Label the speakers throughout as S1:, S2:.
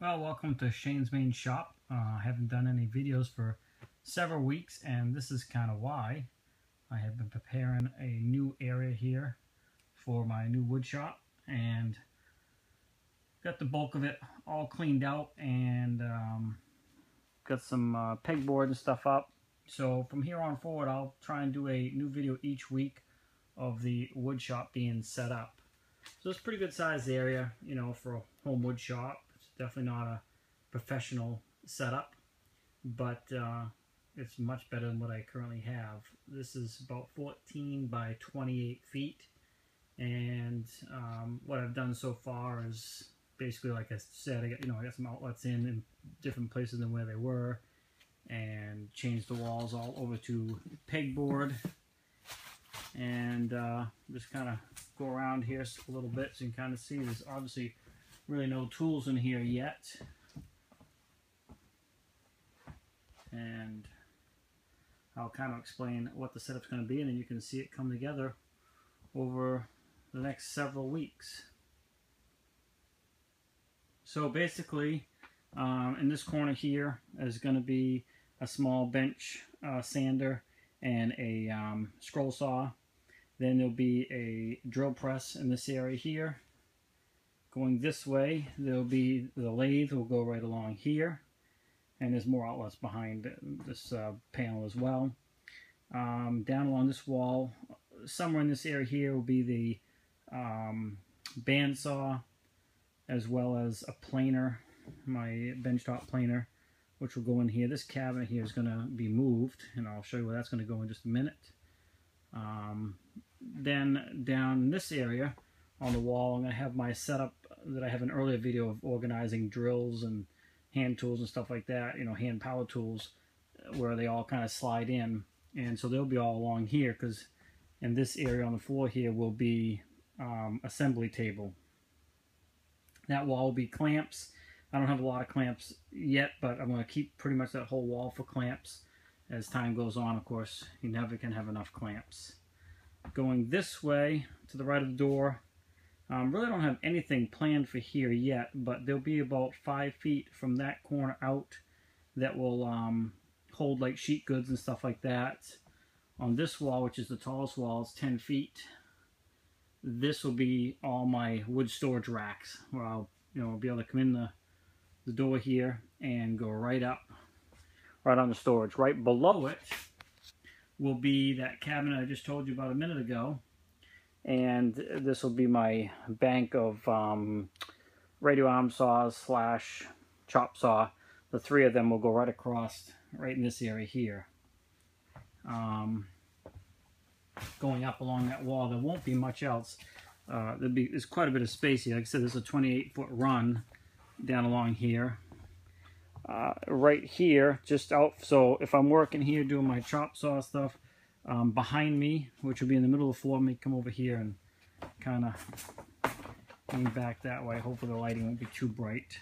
S1: Well, welcome to Shane's Main Shop. I haven't done any videos for several weeks, and this is kind of why. I have been preparing a new area here for my new wood shop, and got the bulk of it all cleaned out, and got some pegboard and stuff up. So from here on forward, I'll try and do a new video each week of the wood shop being set up. So it's a pretty good sized area, you know, for a home wood shop. Definitely not a professional setup, but it's much better than what I currently have. This is about 14 by 28 feet, and what I've done so far is basically, like I said, I got some outlets in different places than where they were, and changed the walls all over to pegboard, and just kind of go around here a little bit so you can kind of see. There's obviously really no tools in here yet, and I'll kind of explain what the setup's going to be, and then you can see it come together over the next several weeks. So basically, in this corner here is going to be a small bench sander and a scroll saw. Then there'll be a drill press in this area here. Going this way, there'll be the lathe will go right along here, and there's more outlets behind this panel as well. Down along this wall, somewhere in this area here, will be the bandsaw, as well as a planer, my benchtop planer, which will go in here. This cabinet here is going to be moved, and I'll show you where that's going to go in just a minute. Then down this area on the wall, I'm going to have my setup that I have an earlier video of organizing drills and hand tools and stuff like that, you know, hand power tools, where they all kind of slide in. And so they'll be all along here, because in this area on the floor here will be assembly table. That wall will be clamps. I don't have a lot of clamps yet, but I'm going to keep pretty much that whole wall for clamps. As time goes on, of course, you never can have enough clamps. Going this way to the right of the door, really don't have anything planned for here yet, but there'll be about 5 feet from that corner out that will hold like sheet goods and stuff like that. On this wall, which is the tallest wall, it's 10 feet. This will be all my wood storage racks, where I'll be able to come in the door here and go right up, right on the storage. Right below it will be that cabinet I just told you about a minute ago. And this will be my bank of radio arm saws slash chop saw. The three of them will go right across, right in this area here. Going up along that wall, there won't be much else. There's quite a bit of space here. Like I said, there's a 28-foot run down along here. Right here, just out. So if I'm working here doing my chop saw stuff, behind me, which will be in the middle of the floor, may come over here and kind of lean back that way. Hopefully the lighting won't be too bright.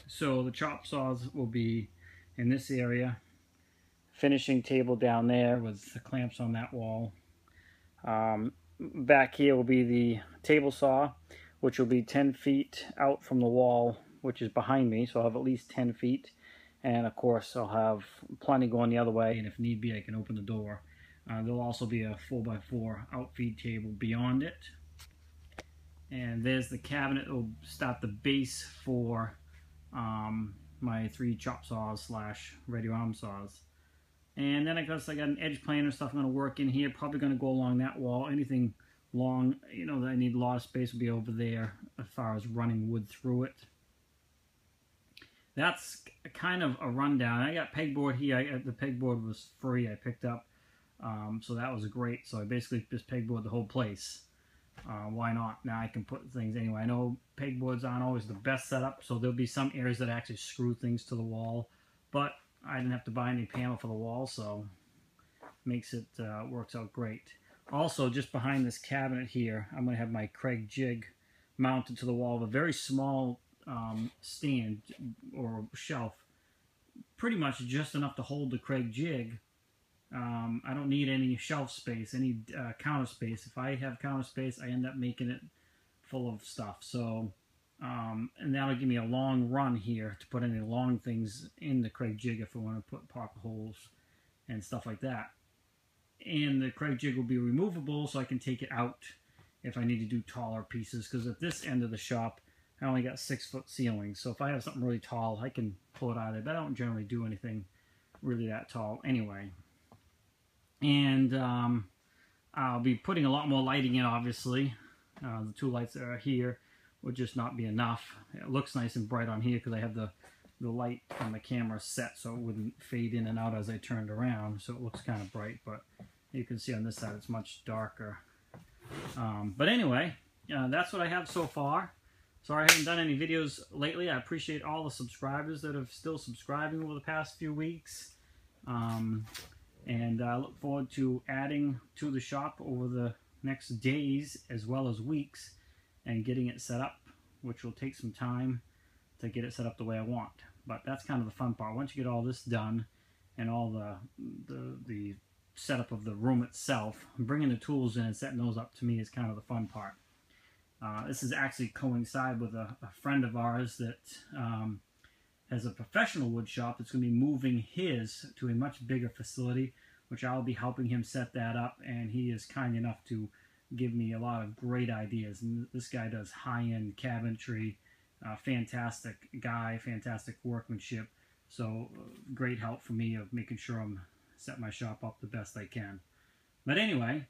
S1: So the chop saws will be in this area. Finishing table down there with the clamps on that wall. Back here will be the table saw, which will be 10 feet out from the wall, which is behind me, so I'll have at least 10 feet. And of course, I'll have plenty going the other way, and if need be, I can open the door. There'll also be a 4x4 outfeed table beyond it. And there's the cabinet that will start the base for my 3 chop saws slash radio arm saws. And then I guess I got an edge plane and stuff I'm going to work in here. Probably going to go along that wall. Anything long, that I need a lot of space will be over there as far as running wood through it. That's kind of a rundown. I got pegboard here. The pegboard was free. I picked up, so that was great. So I basically just pegboard the whole place. Why not? Now I can put things anyway. I know pegboards aren't always the best setup, so there'll be some areas that actually screw things to the wall. But I didn't have to buy any panel for the wall, so makes it works out great. Also, just behind this cabinet here, I'm going to have my Kreg Jig mounted to the wall of a very small stand or shelf, pretty much just enough to hold the Kreg Jig. I don't need any shelf space, any counter space. If I have counter space, I end up making it full of stuff. So and that'll give me a long run here to put any long things in the Kreg Jig if I want to put pocket holes and stuff like that. And the Kreg Jig will be removable, so I can take it out if I need to do taller pieces, because at this end of the shop I only got 6-foot ceilings, so if I have something really tall I can pull it out of there, but I don't generally do anything really that tall anyway. And I'll be putting a lot more lighting in, obviously. The 2 lights that are here would just not be enough. It looks nice and bright on here because I have the light on the camera set so it wouldn't fade in and out as I turned around, so it looks kind of bright, but you can see on this side it's much darker. But anyway, that's what I have so far. Sorry I haven't done any videos lately. I appreciate all the subscribers that have still subscribing over the past few weeks. And I look forward to adding to the shop over the next days as well as weeks and getting it set up, which will take some time to get it set up the way I want. But that's kind of the fun part. Once you get all this done and all the setup of the room itself, bringing the tools in and setting those up to me is kind of the fun part. This is actually coincide with a friend of ours that has a professional wood shop that's going to be moving his to a much bigger facility, which I'll be helping him set that up, and he is kind enough to give me a lot of great ideas. And this guy does high-end cabinetry, fantastic guy, fantastic workmanship, so great help for me of making sure I'm setting my shop up the best I can. But anyway,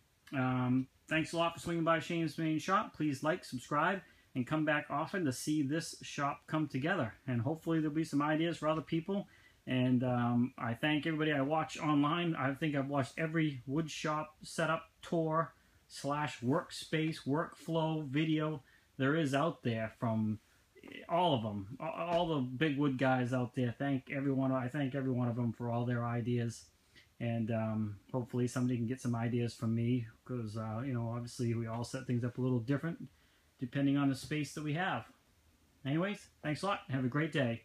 S1: thanks a lot for swinging by Shane's Main Shop. Please like, subscribe, and come back often to see this shop come together. And hopefully there'll be some ideas for other people. And I thank everybody I watch online. I think I've watched every wood shop setup tour / workspace, workflow video there is out there from all of them. All the big wood guys out there. I thank every one of them for all their ideas. And hopefully somebody can get some ideas from me, because you know, obviously we all set things up a little different depending on the space that we have. Anyways, thanks a lot. Have a great day.